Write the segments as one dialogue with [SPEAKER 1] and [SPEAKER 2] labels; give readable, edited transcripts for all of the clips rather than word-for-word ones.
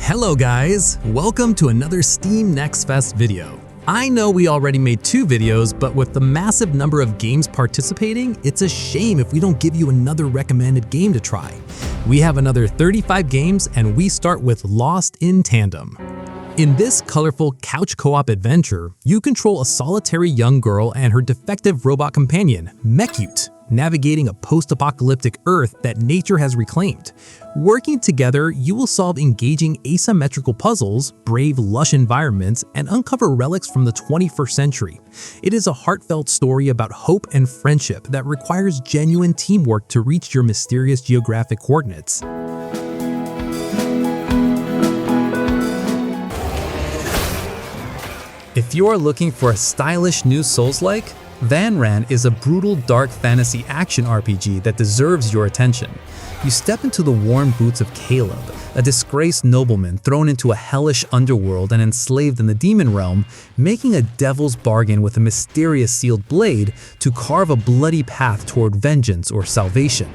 [SPEAKER 1] Hello guys, welcome to another Steam Next Fest video. I know we already made 2 videos, but with the massive number of games participating, it's a shame if we don't give you another recommended game to try. We have another 35 games and we start with Lost in Tandem. In this colorful couch co-op adventure, you control a solitary young girl and her defective robot companion, Mechute, navigating a post-apocalyptic Earth that nature has reclaimed. Working together, you will solve engaging asymmetrical puzzles, brave lush environments, and uncover relics from the 21st century. It is a heartfelt story about hope and friendship that requires genuine teamwork to reach your mysterious geographic coordinates. If you are looking for a stylish new Souls-like, VANRAN is a brutal dark fantasy action RPG that deserves your attention. You step into the worn boots of Caleb, a disgraced nobleman thrown into a hellish underworld and enslaved in the demon realm, making a devil's bargain with a mysterious sealed blade to carve a bloody path toward vengeance or salvation.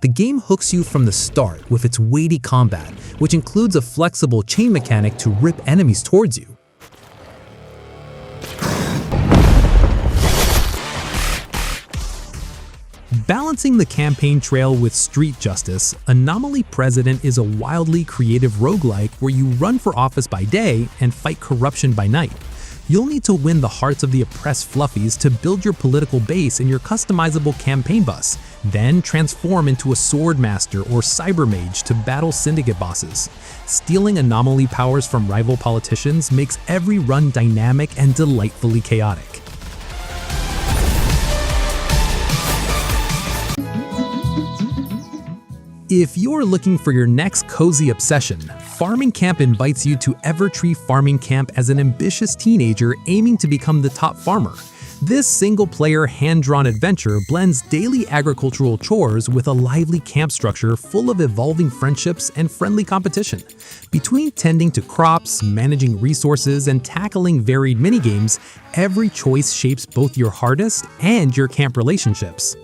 [SPEAKER 1] The game hooks you from the start with its weighty combat, which includes a flexible chain mechanic to rip enemies towards you. Balancing the campaign trail with street justice, Anomaly President is a wildly creative roguelike where you run for office by day and fight corruption by night. You'll need to win the hearts of the oppressed fluffies to build your political base in your customizable campaign bus, then transform into a sword master or cyber mage to battle syndicate bosses. Stealing anomaly powers from rival politicians makes every run dynamic and delightfully chaotic. If you're looking for your next cozy obsession, Farming Camp invites you to Evertree Farming Camp as an ambitious teenager aiming to become the top farmer. This single-player, hand-drawn adventure blends daily agricultural chores with a lively camp structure full of evolving friendships and friendly competition. Between tending to crops, managing resources, and tackling varied minigames, every choice shapes both your hardest and your camp relationships.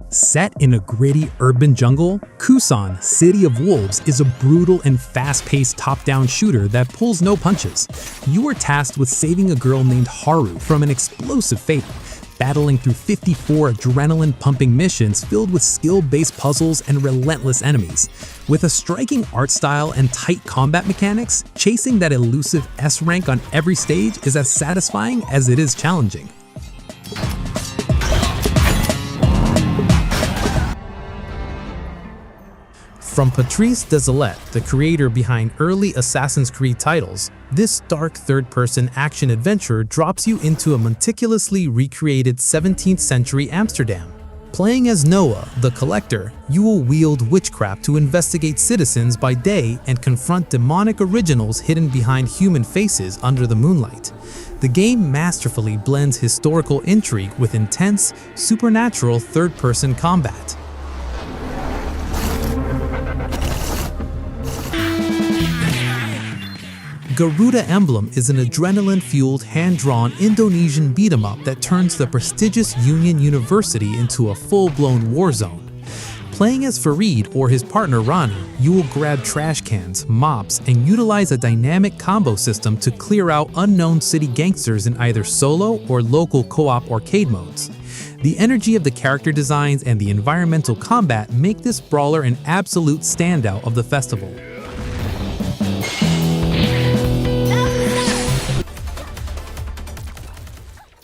[SPEAKER 1] Set in a gritty urban jungle, Kusan, City of Wolves is a brutal and fast-paced top-down shooter that pulls no punches. You are tasked with saving a girl named Haru from an explosive fate, battling through 54 adrenaline-pumping missions filled with skill-based puzzles and relentless enemies. With a striking art style and tight combat mechanics, chasing that elusive S rank on every stage is as satisfying as it is challenging. From Patrice Desilets, the creator behind early Assassin's Creed titles, this dark third-person action-adventure drops you into a meticulously recreated 17th century Amsterdam. Playing as Noah, the Collector, you will wield witchcraft to investigate citizens by day and confront demonic originals hidden behind human faces under the moonlight. The game masterfully blends historical intrigue with intense, supernatural third-person combat. Garuda Emblem is an adrenaline-fueled, hand-drawn Indonesian beat-em-up that turns the prestigious Union University into a full-blown war zone. Playing as Farid or his partner Rani, you will grab trash cans, mops, and utilize a dynamic combo system to clear out unknown city gangsters in either solo or local co-op arcade modes. The energy of the character designs and the environmental combat make this brawler an absolute standout of the festival.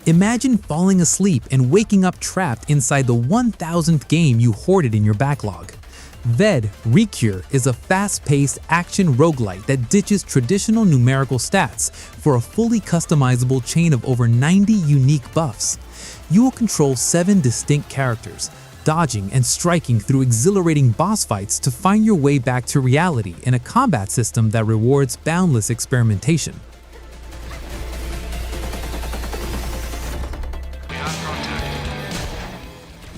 [SPEAKER 1] Imagine falling asleep and waking up trapped inside the 1000th game you hoarded in your backlog. Recure is a fast-paced action roguelite that ditches traditional numerical stats for a fully customizable chain of over 90 unique buffs. You will control 7 distinct characters, dodging and striking through exhilarating boss fights to find your way back to reality in a combat system that rewards boundless experimentation.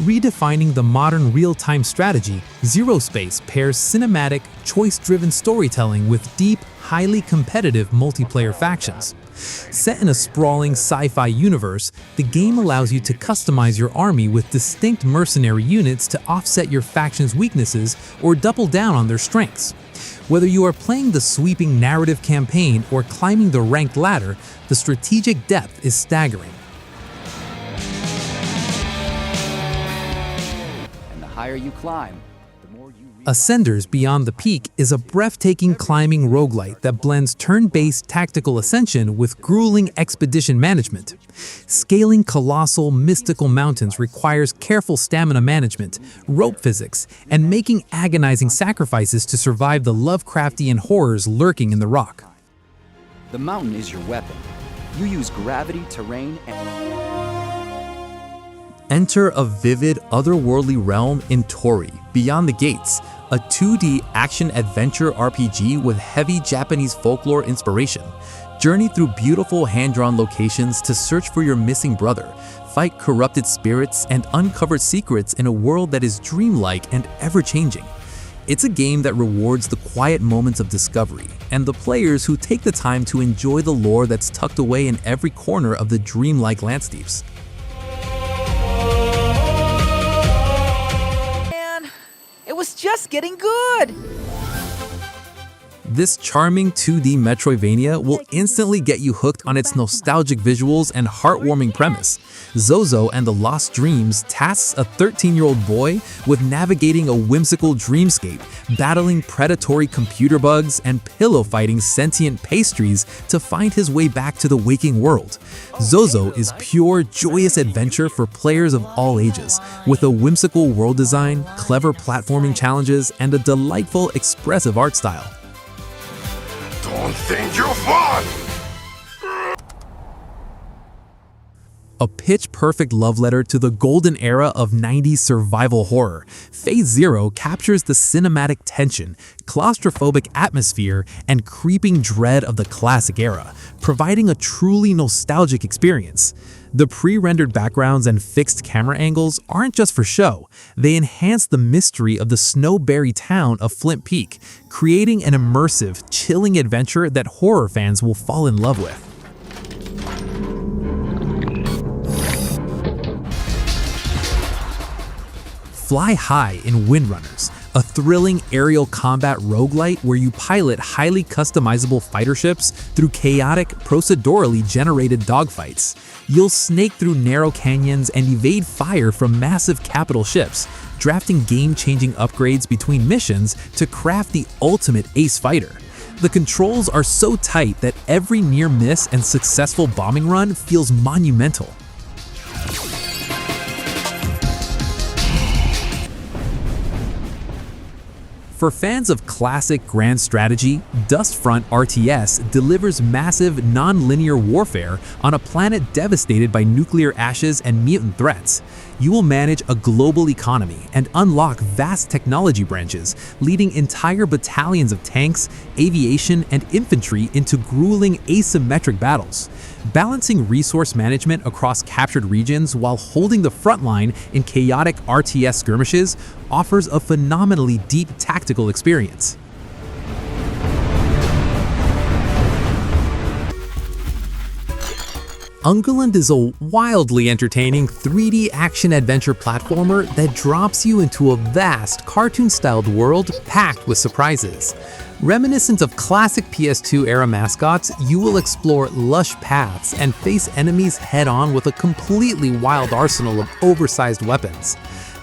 [SPEAKER 1] Redefining the modern real-time strategy, ZeroSpace pairs cinematic, choice-driven storytelling with deep, highly competitive multiplayer factions. Set in a sprawling sci-fi universe, the game allows you to customize your army with distinct mercenary units to offset your faction's weaknesses or double down on their strengths. Whether you are playing the sweeping narrative campaign or climbing the ranked ladder, the strategic depth is staggering.
[SPEAKER 2] And the higher you climb, the more you
[SPEAKER 1] Ascenders Beyond the Peak is a breathtaking climbing roguelite that blends turn-based tactical ascension with grueling expedition management. Scaling colossal, mystical mountains requires careful stamina management, rope physics, and making agonizing sacrifices to survive the Lovecraftian horrors lurking in the rock.
[SPEAKER 2] The mountain is your weapon. You use gravity, terrain, and...
[SPEAKER 3] Enter a vivid, otherworldly realm in Torii, Beyond the Gates, a 2D action-adventure RPG with heavy Japanese folklore inspiration. Journey through beautiful hand-drawn locations to search for your missing brother, fight corrupted spirits, and uncover secrets in a world that is dreamlike and ever-changing. It's a game that rewards the quiet moments of discovery and the players who take the time to enjoy the lore that's tucked away in every corner of the dreamlike landscapes.
[SPEAKER 4] It was just getting good!
[SPEAKER 1] This charming 2D Metroidvania will instantly get you hooked on its nostalgic visuals and heartwarming premise. Zozo and the Lost Dreams tasks a 13-year-old boy with navigating a whimsical dreamscape, battling predatory computer bugs, and pillow-fighting sentient pastries to find his way back to the waking world. Zozo is pure, joyous adventure for players of all ages, with a whimsical world design, clever platforming challenges, and a delightful, expressive art style.
[SPEAKER 5] Don't think you're fun!
[SPEAKER 1] A pitch-perfect love letter to the golden era of 90s survival horror, Phase Zero captures the cinematic tension, claustrophobic atmosphere, and creeping dread of the classic era, providing a truly nostalgic experience. The pre-rendered backgrounds and fixed camera angles aren't just for show, they enhance the mystery of the snowberry town of Flint Peak, creating an immersive, chilling adventure that horror fans will fall in love with. Fly High in Windrunners, a thrilling aerial combat roguelite where you pilot highly customizable fighter ships through chaotic, procedurally generated dogfights. You'll snake through narrow canyons and evade fire from massive capital ships, drafting game-changing upgrades between missions to craft the ultimate ace fighter. The controls are so tight that every near miss and successful bombing run feels monumental. For fans of classic grand strategy, Front RTS delivers massive, non-linear warfare on a planet devastated by nuclear ashes and mutant threats. You will manage a global economy and unlock vast technology branches, leading entire battalions of tanks, aviation, and infantry into grueling asymmetric battles. Balancing resource management across captured regions while holding the front line in chaotic RTS skirmishes offers a phenomenally deep tactical experience. UNGALAND is a wildly entertaining 3D action-adventure platformer that drops you into a vast, cartoon-styled world packed with surprises. Reminiscent of classic PS2-era mascots, you will explore lush paths and face enemies head-on with a completely wild arsenal of oversized weapons.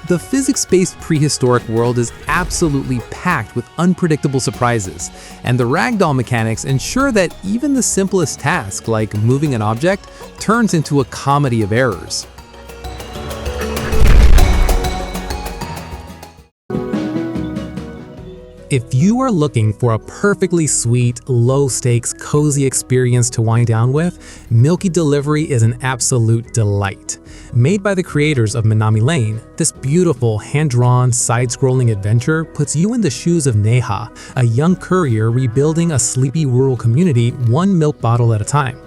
[SPEAKER 1] The physics-based prehistoric world is absolutely packed with unpredictable surprises, and the ragdoll mechanics ensure that even the simplest task, like moving an object, turns into a comedy of errors. If you are looking for a perfectly sweet, low-stakes, cozy experience to wind down with, Milki Delivery is an absolute delight. Made by the creators of Anomaly Lane, this beautiful, hand-drawn, side-scrolling adventure puts you in the shoes of Neha, a young courier rebuilding a sleepy rural community one milk bottle at a time.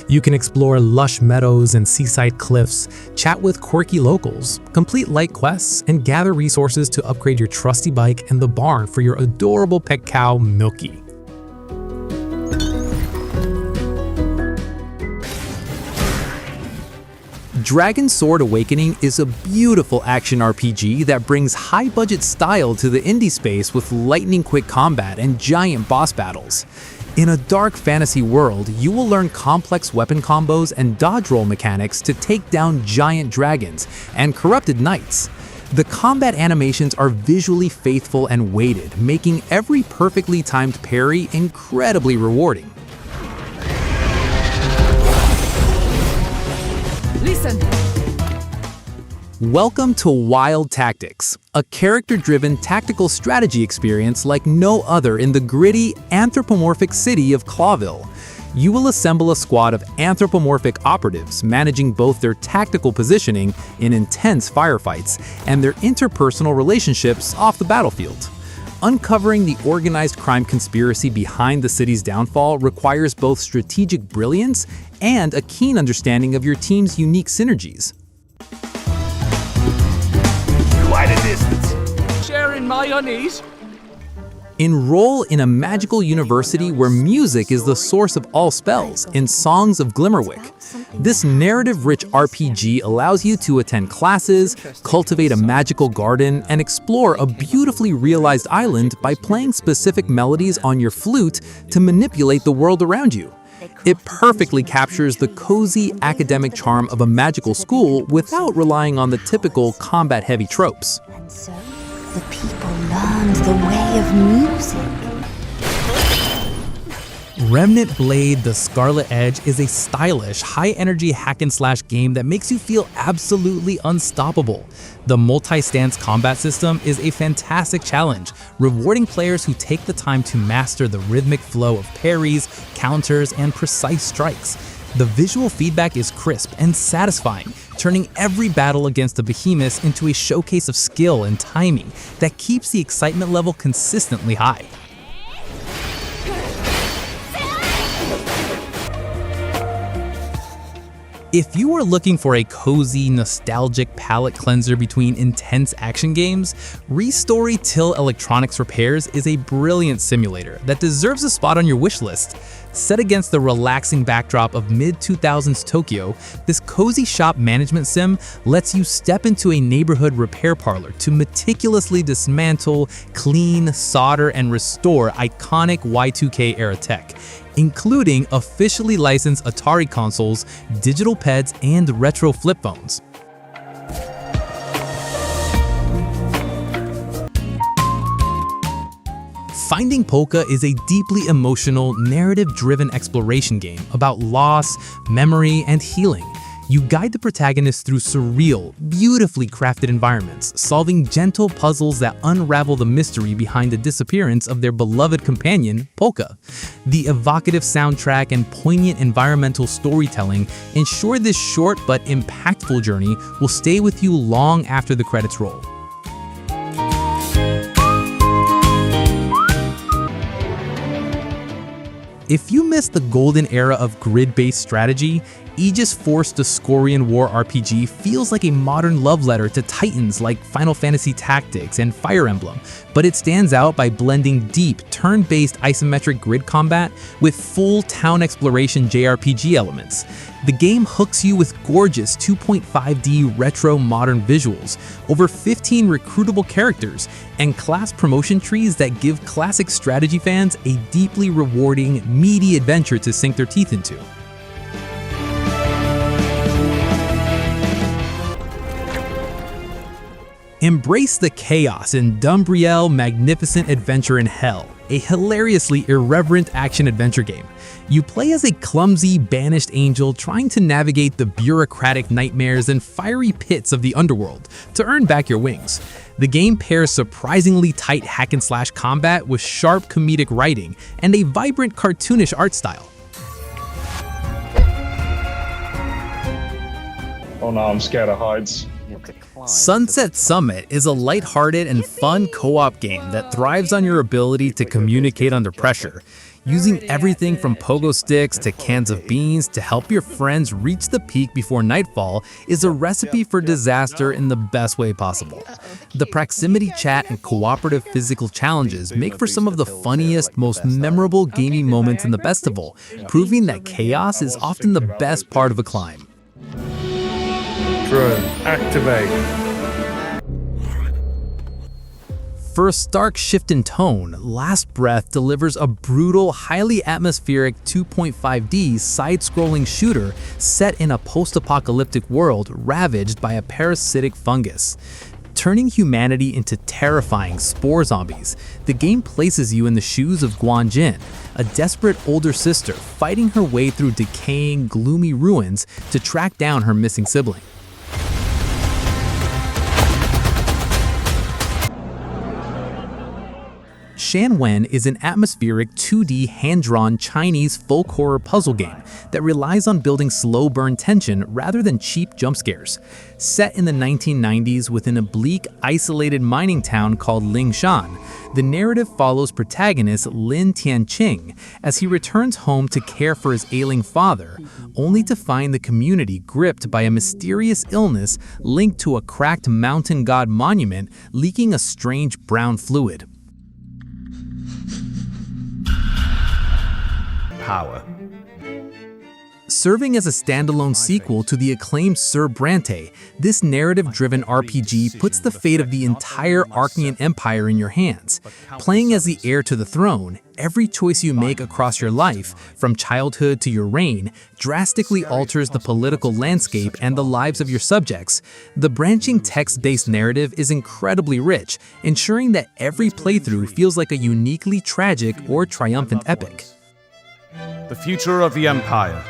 [SPEAKER 1] You can explore lush meadows and seaside cliffs, chat with quirky locals, complete light quests, and gather resources to upgrade your trusty bike and the barn for your adorable pet cow, Milki. DragonSword Awakening is a beautiful action RPG that brings high-budget style to the indie space with lightning-quick combat and giant boss battles. In a dark fantasy world, you will learn complex weapon combos and dodge roll mechanics to take down giant dragons and corrupted knights. The combat animations are visually faithful and weighted, making every perfectly timed parry incredibly rewarding.
[SPEAKER 4] Listen.
[SPEAKER 1] Welcome to Wild Tactics, a character-driven tactical strategy experience like no other in the gritty, anthropomorphic city of Clawville. You will assemble a squad of anthropomorphic operatives managing both their tactical positioning in intense firefights and their interpersonal relationships off the battlefield. Uncovering the organized crime conspiracy behind the city's downfall requires both strategic brilliance and a keen understanding of your team's unique synergies.
[SPEAKER 5] Quite a distance.
[SPEAKER 6] Sharing mayonnaise?
[SPEAKER 1] Enroll in a magical university where music is the source of all spells in Songs of Glimmerwick. This narrative-rich RPG allows you to attend classes, cultivate a magical garden, and explore a beautifully realized island by playing specific melodies on your flute to manipulate the world around you. It perfectly captures the cozy academic charm of a magical school without relying on the typical combat-heavy tropes.
[SPEAKER 7] And so, the people learned the way of music.
[SPEAKER 1] Remnant Blade: The Scarlet Edge is a stylish, high-energy hack-and-slash game that makes you feel absolutely unstoppable. The multi-stance combat system is a fantastic challenge, rewarding players who take the time to master the rhythmic flow of parries, counters, and precise strikes. The visual feedback is crisp and satisfying, turning every battle against the behemoths into a showcase of skill and timing that keeps the excitement level consistently high. If you are looking for a cozy, nostalgic palate cleanser between intense action games, ReStory Till Electronics Repairs is a brilliant simulator that deserves a spot on your wish list. Set against the relaxing backdrop of mid-2000s Tokyo, this cozy shop management sim lets you step into a neighborhood repair parlor to meticulously dismantle, clean, solder, and restore iconic Y2K era tech, including officially licensed Atari consoles, digital peds, and retro flip phones. Finding Polka is a deeply emotional, narrative-driven exploration game about loss, memory, and healing. You guide the protagonist through surreal, beautifully crafted environments, solving gentle puzzles that unravel the mystery behind the disappearance of their beloved companion, Polka. The evocative soundtrack and poignant environmental storytelling ensure this short but impactful journey will stay with you long after the credits roll. If you missed the golden era of grid-based strategy, Aegis Force the Scorian War RPG feels like a modern love letter to titans like Final Fantasy Tactics and Fire Emblem, but it stands out by blending deep, turn-based isometric grid combat with full town exploration JRPG elements. The game hooks you with gorgeous 2.5D retro modern visuals, over 15 recruitable characters, and class promotion trees that give classic strategy fans a deeply rewarding, meaty adventure to sink their teeth into. Embrace the chaos in Dumbriel: Magnificent Adventure in Hell, a hilariously irreverent action-adventure game. You play as a clumsy, banished angel trying to navigate the bureaucratic nightmares and fiery pits of the underworld to earn back your wings. The game pairs surprisingly tight hack-and-slash combat with sharp comedic writing and a vibrant, cartoonish art style.
[SPEAKER 8] Oh no, I'm scared of heights.
[SPEAKER 3] Sunset Summit is a lighthearted and fun co-op game that thrives on your ability to communicate under pressure. Using everything from pogo sticks to cans of beans to help your friends reach the peak before nightfall is a recipe for disaster in the best way possible. The proximity chat and cooperative physical challenges make for some of the funniest, most memorable gaming moments in the festival, proving that chaos is often the best part of a climb.
[SPEAKER 5] room. Activate.
[SPEAKER 1] For a stark shift in tone, Last Breath delivers a brutal, highly atmospheric 2.5D side-scrolling shooter set in a post-apocalyptic world ravaged by a parasitic fungus. Turning humanity into terrifying spore zombies, the game places you in the shoes of Guanjin, a desperate older sister fighting her way through decaying, gloomy ruins to track down her missing sibling. Shanwen is an atmospheric 2D hand-drawn Chinese folk horror puzzle game that relies on building slow-burn tension rather than cheap jump scares. Set in the 1990s within a bleak, isolated mining town called Lingshan, the narrative follows protagonist Lin Tianqing as he returns home to care for his ailing father, only to find the community gripped by a mysterious illness linked to a cracked mountain god monument leaking a strange brown fluid.
[SPEAKER 5] Power.
[SPEAKER 1] Serving as a standalone sequel to the acclaimed Sir Brante, this narrative-driven RPG puts the fate of the entire Archean Empire in your hands. Playing as the heir to the throne, every choice you make across your life, from childhood to your reign, drastically alters the political landscape and the lives of your subjects. The branching text-based narrative is incredibly rich, ensuring that every playthrough feels like a uniquely tragic or triumphant epic.
[SPEAKER 5] The future of the Empire.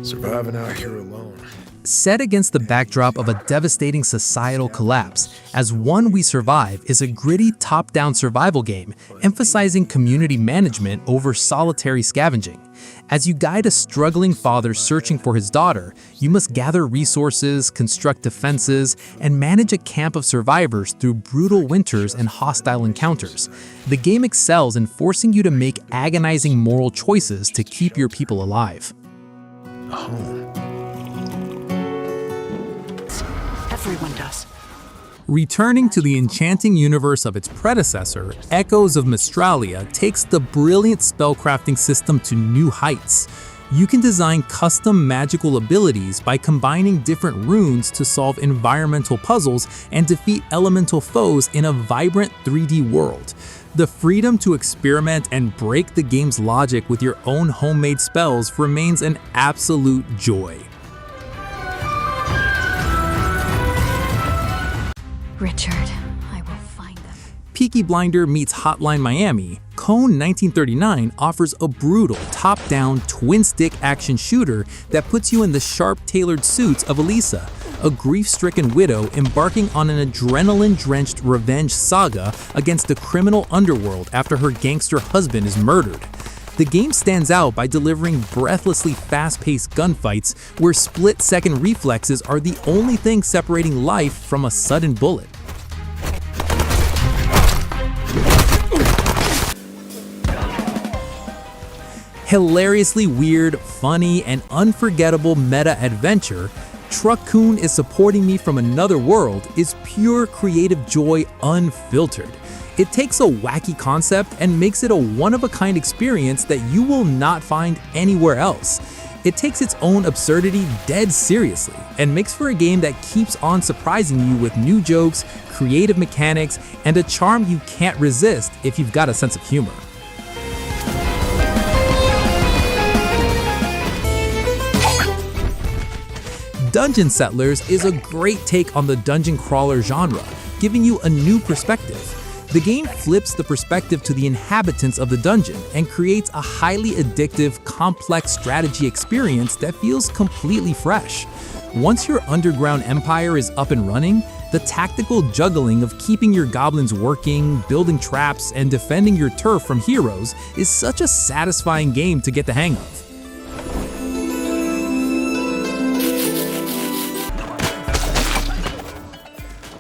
[SPEAKER 6] Surviving out here alone.
[SPEAKER 1] Set against the backdrop of a devastating societal collapse, As One We Survive is a gritty top-down survival game emphasizing community management over solitary scavenging. As you guide a struggling father searching for his daughter, you must gather resources, construct defenses, and manage a camp of survivors through brutal winters and hostile encounters. The game excels in forcing you to make agonizing moral choices to keep your people alive.
[SPEAKER 4] Everyone does.
[SPEAKER 1] Returning to the enchanting universe of its predecessor, Echoes of Mystralia takes the brilliant spellcrafting system to new heights. You can design custom magical abilities by combining different runes to solve environmental puzzles and defeat elemental foes in a vibrant 3D world. The freedom to experiment and break the game's logic with your own homemade spells remains an absolute joy.
[SPEAKER 7] Richard, I will find them.
[SPEAKER 1] Peaky Blinder meets Hotline Miami, Cohen 1939 offers a brutal top-down twin-stick action shooter that puts you in the sharp-tailored suits of Elisa, a grief-stricken widow embarking on an adrenaline-drenched revenge saga against the criminal underworld after her gangster husband is murdered. The game stands out by delivering breathlessly fast-paced gunfights where split-second reflexes are the only thing separating life from a sudden bullet. Hilariously weird, funny, and unforgettable meta-adventure, Truck-kun is Supporting Me from Another World is pure creative joy unfiltered. It takes a wacky concept and makes it a one-of-a-kind experience that you will not find anywhere else. It takes its own absurdity dead seriously and makes for a game that keeps on surprising you with new jokes, creative mechanics, and a charm you can't resist if you've got a sense of humor. Dungeon Settlers is a great take on the dungeon crawler genre, giving you a new perspective. The game flips the perspective to the inhabitants of the dungeon and creates a highly addictive, complex strategy experience that feels completely fresh. Once your underground empire is up and running, the tactical juggling of keeping your goblins working, building traps, and defending your turf from heroes is such a satisfying game to get the hang of.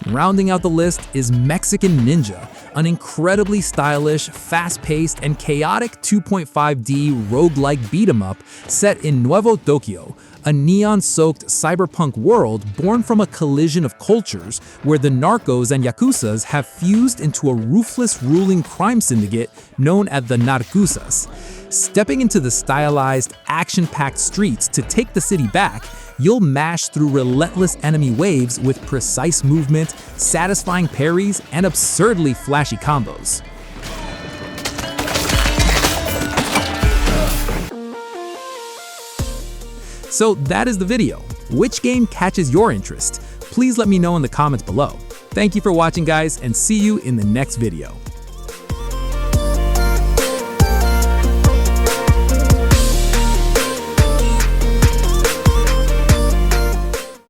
[SPEAKER 1] Rounding out the list is Mexican Ninja, an incredibly stylish, fast-paced, and chaotic 2.5D roguelike beat-em-up set in Nuevo Tokyo, a neon-soaked cyberpunk world born from a collision of cultures where the narcos and yakuzas have fused into a ruthless ruling crime syndicate known as the Narcusas. Stepping into the stylized, action-packed streets to take the city back, you'll mash through relentless enemy waves with precise movement, satisfying parries, and absurdly flashy combos. So that is the video. Which game catches your interest? Please let me know in the comments below. Thank you for watching, guys, and see you in the next video.